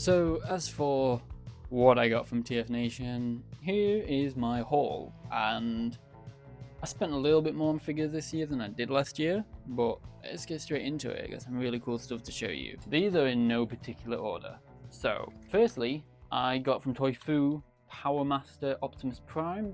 So as for what I got from TFNation, here is my haul, and I spent a little bit more on figures this year than I did last year, but let's get straight into it. I got some really cool stuff to show you. These are in no particular order. So firstly, I got from Toy Fu Power Master Optimus Prime.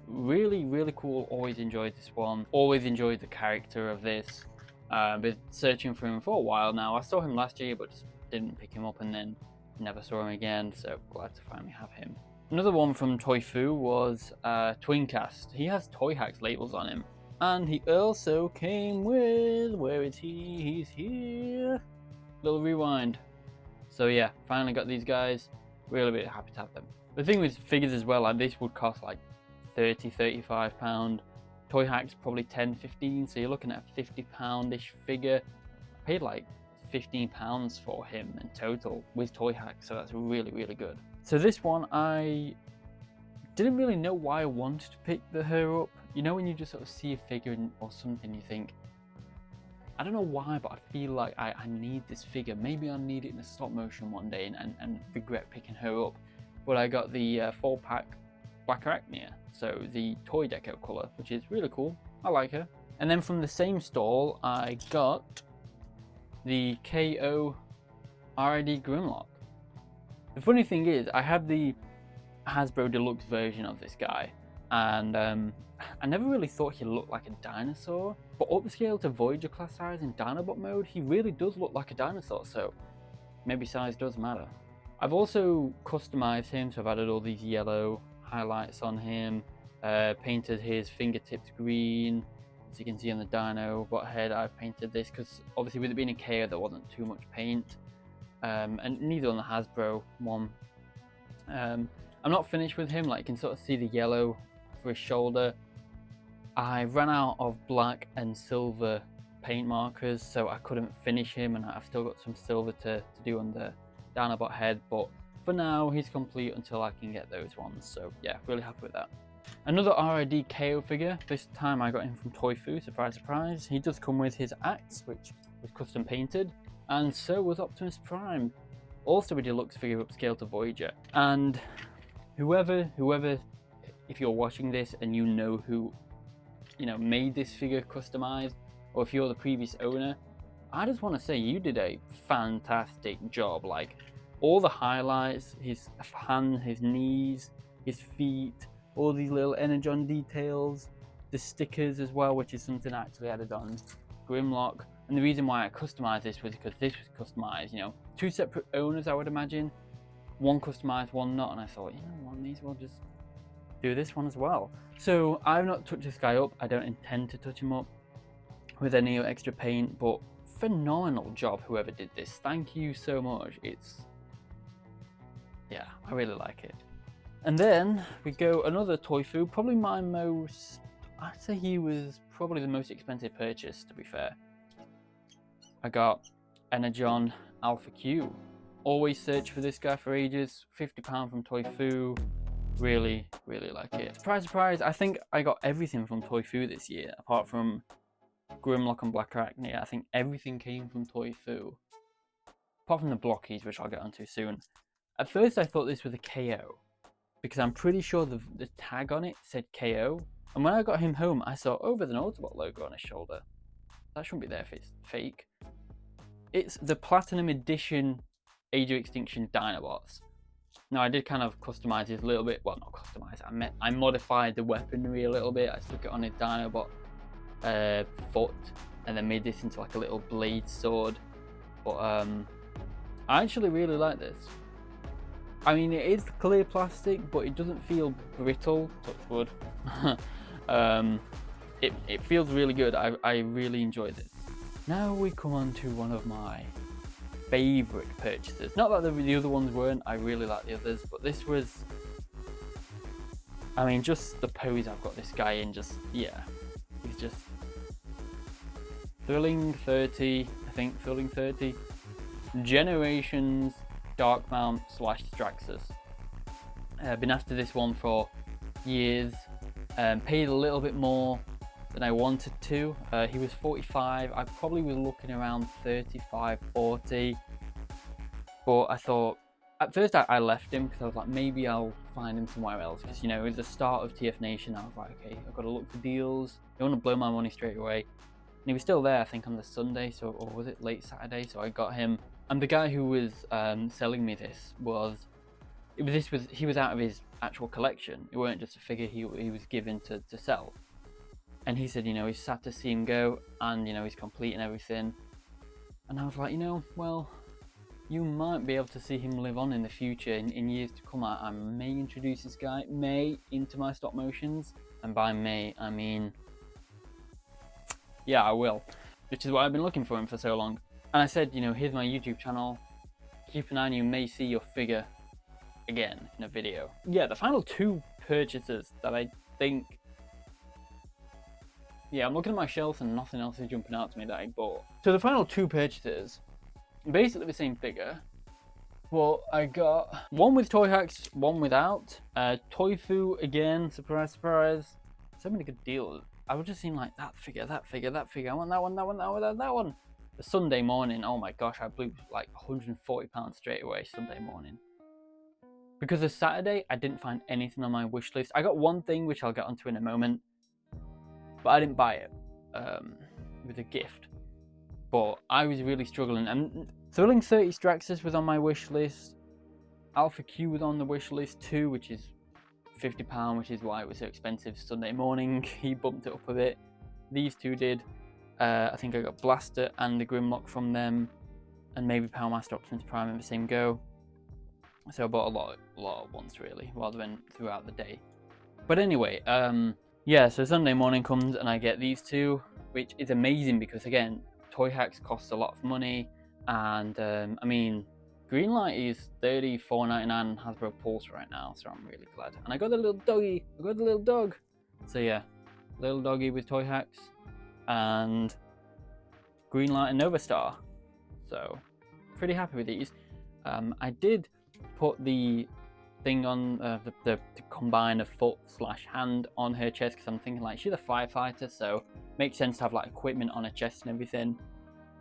Really cool. Always enjoyed this one. Always enjoyed the character of this. Been searching for him for a while now. I saw him last year but just didn't pick him up, and then never saw him again, so glad to finally have him. Another one from Toy Fu was Twincast. He has Toy Hacks labels on him, and he also came with, where is he? He's here. Little rewind. So yeah, finally got these guys. Really happy to have them. The thing with figures as well, like this would cost like £30–35. Toy Hacks probably 10–15, so you're looking at a £50-ish figure. I paid like £15 for him in total with Toy Hacks, so that's really good. So this one, I didn't really know why I wanted to pick her up. You know when you just sort of see a figure or something, you think, I don't know why, but I feel like I need this figure. Maybe I'll need it in a stop motion one day and regret picking her up. But I got the 4-pack Black Arachnia, so the toy deco colour, which is really cool. I like her. And then from the same stall, I got the KO RID Grimlock. The funny thing is, I have the Hasbro Deluxe version of this guy, and I never really thought he looked like a dinosaur, but upscale to Voyager class size in Dinobot mode, he really does look like a dinosaur, so maybe size does matter. I've also customized him, so I've added all these yellow highlights on him, painted his fingertips green. As you can see on the Dinobot head, I've painted this because obviously with it being a KO there wasn't too much paint, and neither on the Hasbro one. I'm not finished with him, like you can sort of see the yellow for his shoulder. I ran out of black and silver paint markers, so I couldn't finish him, and I've still got some silver to do on the Dinobot head, but for now he's complete until I can get those ones, so yeah, really happy with that. Another RID KO figure, this time I got him from Toy Fu, surprise surprise. He does come with his axe, which was custom painted, and so was Optimus Prime, also a deluxe figure upscale to Voyager. And whoever, if you're watching this and you know who made this figure customized, or if you're the previous owner, I just want to say you did a fantastic job. Like all the highlights, his hand, his knees, his feet, all these little energon details, the stickers as well, which is something I actually added on Grimlock. And the reason why I customized this was because this was customized, two separate owners, I would imagine, one customized, one not, and I thought, I may as well just do this one as well. So I've not touched this guy up. I don't intend to touch him up with any extra paint, but phenomenal job whoever did this. Thank you so much. Yeah, I really like it. And then we go another Toy Fu, probably my most, I'd say he was probably the most expensive purchase, to be fair. I got Energon Alpha Q. Always searched for this guy for ages. £50 from Toy Fu. Really like it. Surprise surprise, I think I got everything from Toy Fu this year, apart from Grimlock and Black Arachnia. I think everything came from Toy Fu, apart from the blockies, which I'll get onto soon. At first I thought this was a KO, because I'm pretty sure the tag on it said KO, and when I got him home I saw, there's an Autobot logo on his shoulder. That shouldn't be there if it's fake. It's the Platinum Edition Age of Extinction Dinobots. Now I did kind of customize it a little bit, well not customize it, I modified the weaponry a little bit. I stuck it on his Dinobot foot and then made this into like a little blade sword. But I actually really like this. I mean, it is clear plastic, but it doesn't feel brittle, touch wood. It feels really good. I really enjoyed this. Now we come on to one of my favorite purchases. Not that the other ones weren't, I really like the others, but this was, I mean, just the pose I've got this guy in, just, yeah, he's just thrilling 30, I think, thrilling 30. Generations Dark Mount / Straxus. I've been after this one for years, paid a little bit more than I wanted to. He was 45. I probably was looking around 35, 40. But I thought, at first I left him because I was like, maybe I'll find him somewhere else. Because, you know, it was the start of TFNation. I was like, okay, I've got to look for deals. I don't want to blow my money straight away. And he was still there, I think, on the Sunday, so, or was it late Saturday? So I got him. And the guy who was selling me this he was out of his actual collection. It weren't just a figure he was given to sell. And he said, you know, he's sad to see him go, and, you know, he's complete and everything. And I was like, you know, well, you might be able to see him live on in the future. In years to come, I may introduce this guy, into my stop motions. And by may, I mean, yeah, I will. Which is why I've been looking for him for so long. And I said, you know, here's my YouTube channel. Keep an eye on, you may see your figure again in a video. Yeah, the final two purchases that I think... Yeah, I'm looking at my shelf and nothing else is jumping out to me that I bought. So the final two purchases, basically the same figure. Well, I got one with Toy Hacks, one without. Toifu again, surprise, surprise. So many good deals. I was just seeing like that figure, that figure, that figure. I want that one, that one, that one, that one. The Sunday morning, oh my gosh, I blew like £140 straight away Sunday morning. Because the Saturday, I didn't find anything on my wish list. I got one thing which I'll get onto in a moment, but I didn't buy it. It was a gift. But I was really struggling. And Thrilling 30 Straxus was on my wish list. Alpha Q was on the wish list too, which is £50, which is why it was so expensive Sunday morning. He bumped it up a bit. These two did. I think I got Blaster and the Grimlock from them, and maybe Power Master Optimus Prime in the same go. So I bought a lot at once, really, rather than throughout the day. But anyway, yeah, so Sunday morning comes and I get these two, which is amazing because, again, Toy Hacks costs a lot of money. And, I mean, Greenlight is $34.99 on Hasbro Pulse right now, so I'm really glad. And I got the little doggy. I got the little dog. So, yeah, little doggy with Toy Hacks. And Greenlight and Nova Star. So, pretty happy with these. I did put the thing on the combine of foot/hand on her chest because I'm thinking like she's a firefighter, so makes sense to have like equipment on her chest and everything.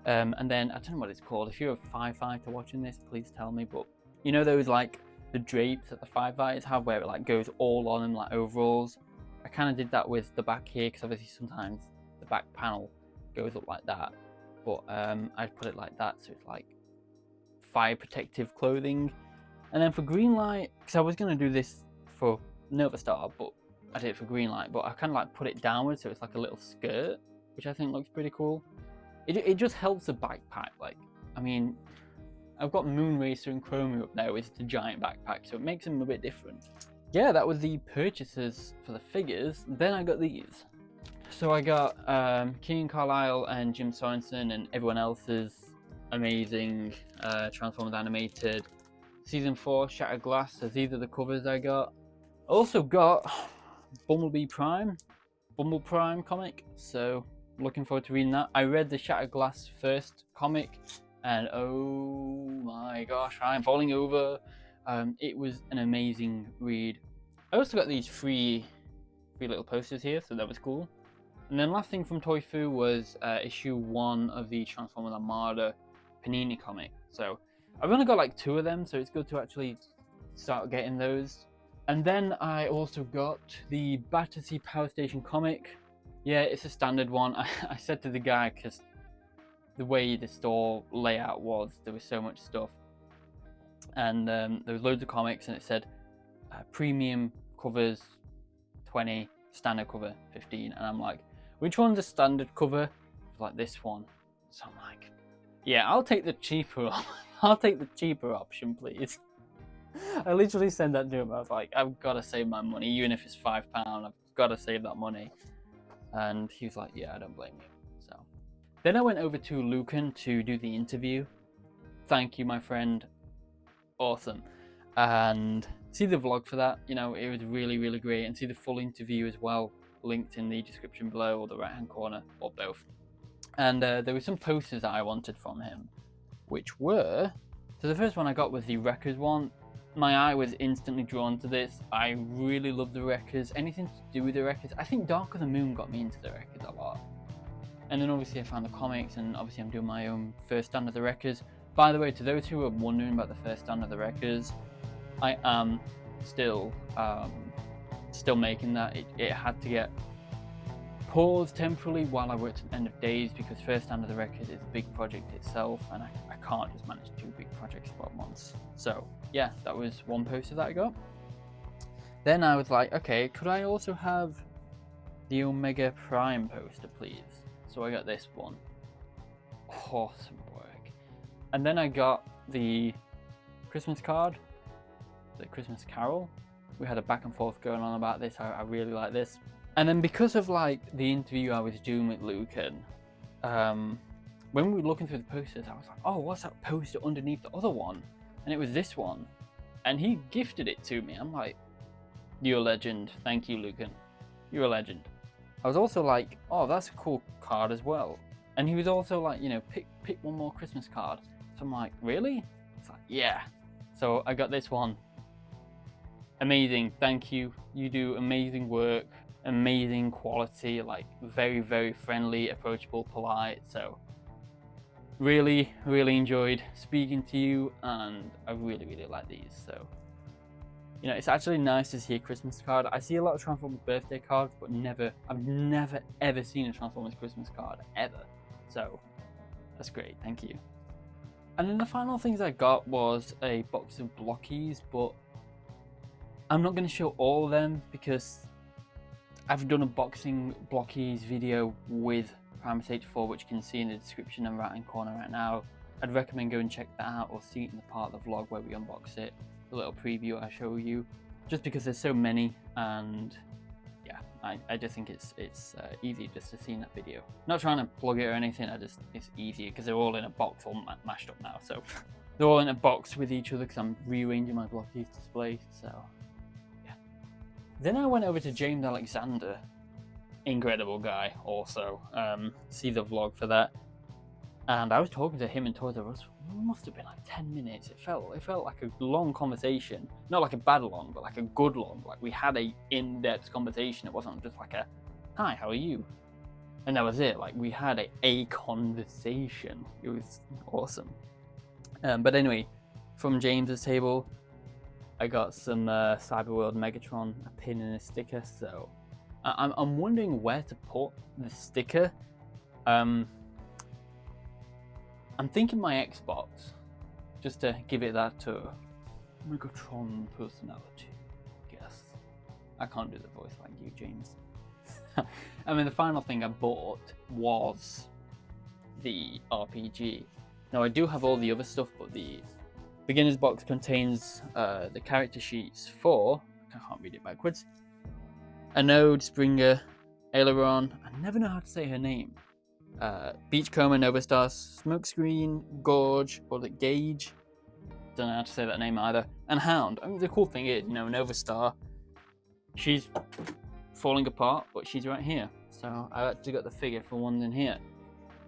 And then I don't know what it's called. If you're a firefighter watching this, please tell me. But you know those like the drapes that the firefighters have where it like goes all on them like overalls. I kind of did that with the back here because obviously sometimes the back panel goes up like that. But I put it like that so it's like fire protective clothing. And then for Greenlight, because I was going to do this for Nova Star, but I did it for Greenlight, but I kind of like put it downwards so it's like a little skirt, which I think looks pretty cool. It just helps the backpack. Like, I mean, I've got Moonracer and Chromie up there with the giant backpack, so it makes them a bit different. Yeah, that was the purchases for the figures. Then I got these. So I got Keegan Carlisle and Jim Sorensen and everyone else's amazing Transformers animated Season 4 Shattered Glass. So these are the covers I got. I also got Bumble Prime comic. So looking forward to reading that. I read the Shattered Glass first comic and oh my gosh, I'm falling over. It was an amazing read. I also got these free little posters here, so that was cool. And then last thing from Toifu was issue 1 of the Transformers Armada Panini comic. So I've only got like 2 of them, so it's good to actually start getting those. And then I also got the Battersea Power Station comic. Yeah, it's a standard one. I said to the guy, because the way the store layout was, there was so much stuff. And there was loads of comics, and it said premium covers 20, standard cover 15. And I'm like, which one's a standard cover? It's like this one. So I'm like, yeah, I'll take the cheaper I'll take the cheaper option, please. I literally said that to him. I was like, I've got to save my money, even if it's £5. I've got to save that money. And he was like, yeah, I don't blame you. So then I went over to Lucan to do the interview. Thank you, my friend. Awesome. And see the vlog for that. You know, it was really, really great. And see the full interview as well, linked in the description below or the right hand corner or both. And there were some posters that I wanted from him, which were, so the first one I got was the Wreckers one. My eye was instantly drawn to this. I really love the Wreckers. Anything to do with the Wreckers. I think Dark of the Moon got me into the Wreckers a lot. And then obviously I found the comics, and obviously I'm doing my own first stand of the Wreckers. By the way, to those who are wondering about the first stand of the records, I am still making that. It had to get paused temporarily while I worked at End of Days because first stand of the record is a big project itself, and I can't just manage 2 big projects at once. So yeah, that was one poster that I got. Then I was like, okay, could I also have the Omega Prime poster, please? So I got this one. Awesome work. And then I got the Christmas card, the Christmas Carol. We had a back and forth going on about this. I really like this. And then because of like the interview I was doing with Lucan, when we were looking through the posters, I was like, oh, what's that poster underneath the other one? And it was this one. And he gifted it to me. I'm like, you're a legend. Thank you, Lucan. You're a legend. I was also like, oh, that's a cool card as well. And he was also like, you know, pick one more Christmas card. So I'm like, really? It's like, yeah. So I got this one. Amazing. Thank you. You do amazing work. Amazing quality. Like very, very friendly, approachable, polite. So really, really enjoyed speaking to you. And I really, really like these. So, you know, it's actually nice to see a Christmas card. I see a lot of Transformers birthday cards, but I've never ever seen a Transformers Christmas card, ever. So, that's great, thank you. And then the final things I got was a box of blockies, but I'm not going to show all of them because I've done a boxing blockies video with Primus 84, which you can see in the description and right hand corner right now. I'd recommend go and check that out or see it in the part of the vlog where we unbox it. A little preview I show you, just because there's so many, and yeah, I just think it's easy just to see in that video. Not trying to plug it or anything, it's easier because they're all in a box all mashed up now, so they're all in a box with each other because I'm rearranging my blockies display. So yeah. Then I went over to James Alexander, incredible guy also. See the vlog for that. And I was talking to him in Toys R Us. Must have been like 10 minutes. It felt like a long conversation. Not like a bad long, but like a good long. Like we had a in-depth conversation. It wasn't just like a, hi, how are you? And that was it. Like we had a conversation. It was awesome. But anyway, from James's table, I got some Cyberworld Megatron, a pin and a sticker. So I'm wondering where to put the sticker. I'm thinking my Xbox, just to give it that Megatron personality, I guess. I can't do the voice like you, James. I mean, the final thing I bought was the RPG. Now, I do have all the other stuff, but the beginner's box contains the character sheets for, I can't read it backwards, Anode, Springer, Aileron, I never know how to say her name. Beachcomber, Novastar, Smokescreen, Gorge, or the Gauge. Don't know how to say that name either. And Hound. I mean, the cool thing is, you know, Novastar, she's falling apart, but she's right here. So I actually got the figure for one in here.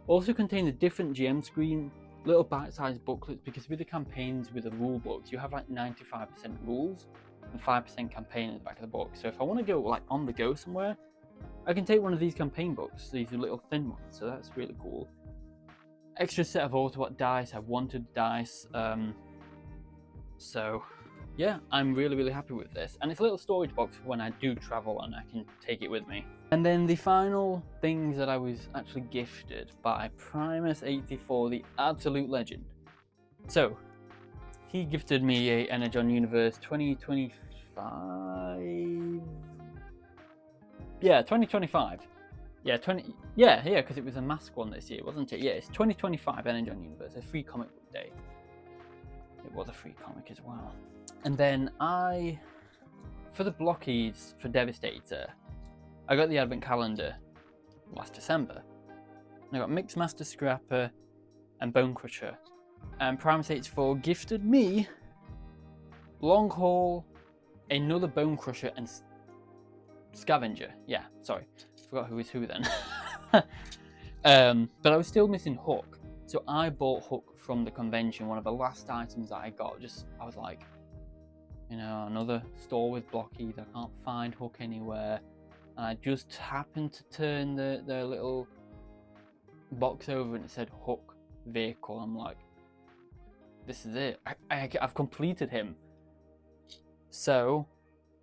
Also contain the different GM screen, little bite-sized booklets, because with the campaigns, with the rule books, you have like 95% rules and 5% campaign in the back of the book. So if I want to go like on the go somewhere, I can take one of these campaign books, these little thin ones, so that's really cool. Extra set of Autobot dice, I wanted dice, so yeah, I'm really, really happy with this. And it's a little storage box for when I do travel and I can take it with me. And then the final things that I was actually gifted by Primus84, the absolute legend. So, he gifted me a Energon Universe 2025... Yeah, 2025. Yeah, because it was a mask one this year, wasn't it? Yeah, it's 2025 Energon Universe, a free comic book day. It was a free comic as well. And then for the blockies for Devastator, I got the advent calendar last December. I got Mixmaster Scrapper and Bone Crusher. And Primus84 gifted me Long Haul, another Bone Crusher, and Scavenger. Yeah, sorry. Forgot who was who then. But I was still missing Hook. So I bought Hook from the convention, one of the last items that I got. I was like, you know, another store with blockies. I can't find Hook anywhere. And I just happened to turn the little box over and it said Hook vehicle. I'm like, this is it. I've completed him. So,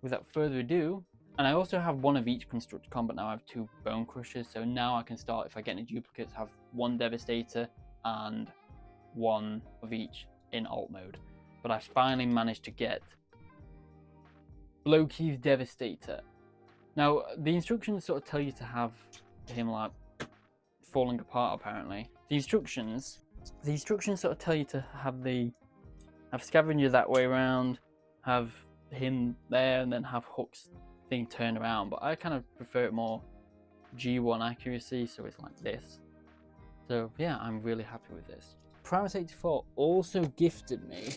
without further ado, and I also have one of each Constructicon, but now I have 2 Bone Crushers, so now I can start, if I get any duplicates, have 1 Devastator and 1 of each in alt mode. But I finally managed to get Loki's Devastator. Now, the instructions sort of tell you to have him like falling apart, apparently. The instructions sort of tell you to have Scavenger that way around, have him there, and then have Hook's thing turn around. But I kind of prefer it more G1 accuracy, so it's like this. So yeah, I'm really happy with this. Primus84 also gifted me.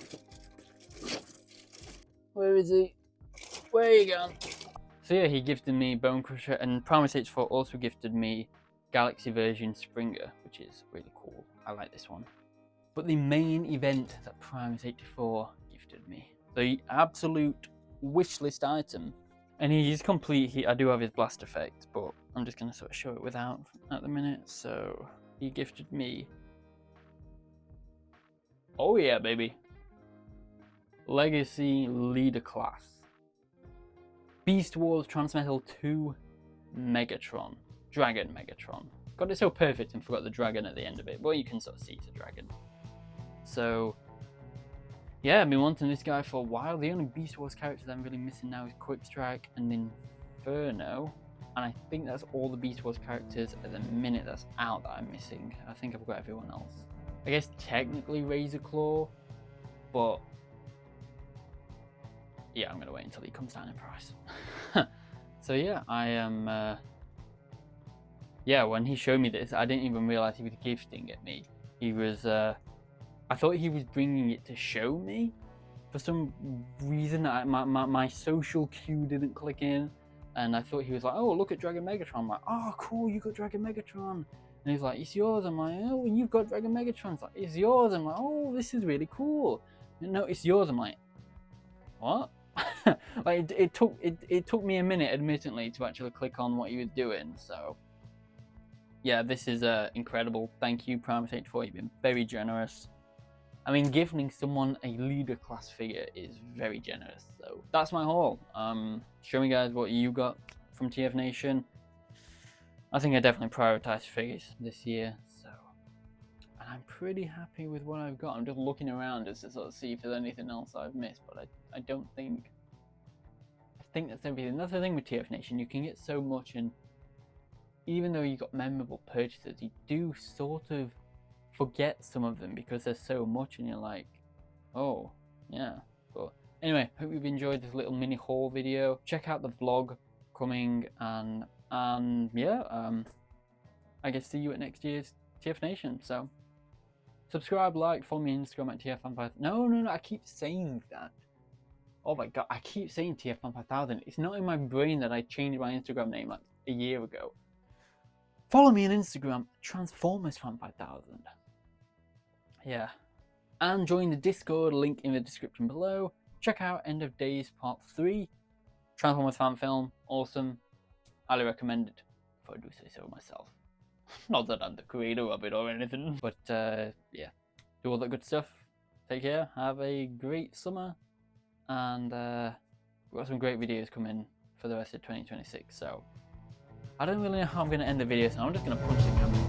Where is he? Where are you going? So yeah, he gifted me Bone Crusher, and Primus84 also gifted me Galaxy version Springer, which is really cool. I like this one. But the main event that Primus84 gifted me, the absolute wishlist item, and he's complete. I do have his blast effect, but I'm just going to sort of show it without at the minute. So he gifted me, oh yeah baby, Legacy Leader Class Beast Wars Transmetal 2 Megatron, Dragon Megatron. Got it so perfect and forgot the dragon at the end of it, but you can sort of see it's a dragon. So yeah, I've been wanting this guy for a while. The only Beast Wars characters I'm really missing now is Quick Strike and Inferno, and I think that's all the Beast Wars characters at the minute that's out that I'm missing. I think I've got everyone else. I guess technically Razor Claw, but yeah, I'm gonna wait until he comes down in price. So yeah, I am. Yeah, when he showed me this, I didn't even realize he was gifting it me. He was. I thought he was bringing it to show me. For some reason, my social cue didn't click in, and I thought he was like, "Oh, look at Dragon Megatron." I'm like, "Oh, cool, you got Dragon Megatron." And he's like, "It's yours." I'm like, "Oh, you've got Dragon Megatron." It's like, "It's yours." I'm like, "Oh, this is really cool." No, it's yours. I'm like, "What?" Like it took me a minute, admittedly, to actually click on what he was doing. So yeah, this is incredible. Thank you, Primus84. You've been very generous. I mean, gifting someone a leader class figure is very generous. So that's my haul. Show me guys what you got from TFNation. I think I definitely prioritized figures this year. So, and I'm pretty happy with what I've got. I'm just looking around just to sort of see if there's anything else I've missed, but I don't think. I think that's everything. That's the thing with TFNation. You can get so much, and even though you got memorable purchases, you do sort of forget some of them because there's so much, and you're like, oh yeah. But anyway, hope you've enjoyed this little mini haul video. Check out the vlog coming, and yeah, I guess see you at next year's TFNation. So subscribe, like, follow me on Instagram at TFN5000. No, I keep saying that. Oh my god, I keep saying TFN5000. It's not in my brain that I changed my Instagram name like a year ago. Follow me on Instagram, TransformersFan5000. Yeah. And join the Discord, link in the description below. Check out End of Days Part 3. Transformers fan film, awesome. Highly recommended, if I do say so myself. Not that I'm the creator of it or anything, but yeah. Do all that good stuff. Take care, have a great summer, and we've got some great videos coming for the rest of 2026, so I don't really know how I'm going to end the video, so I'm just going to punch the camera.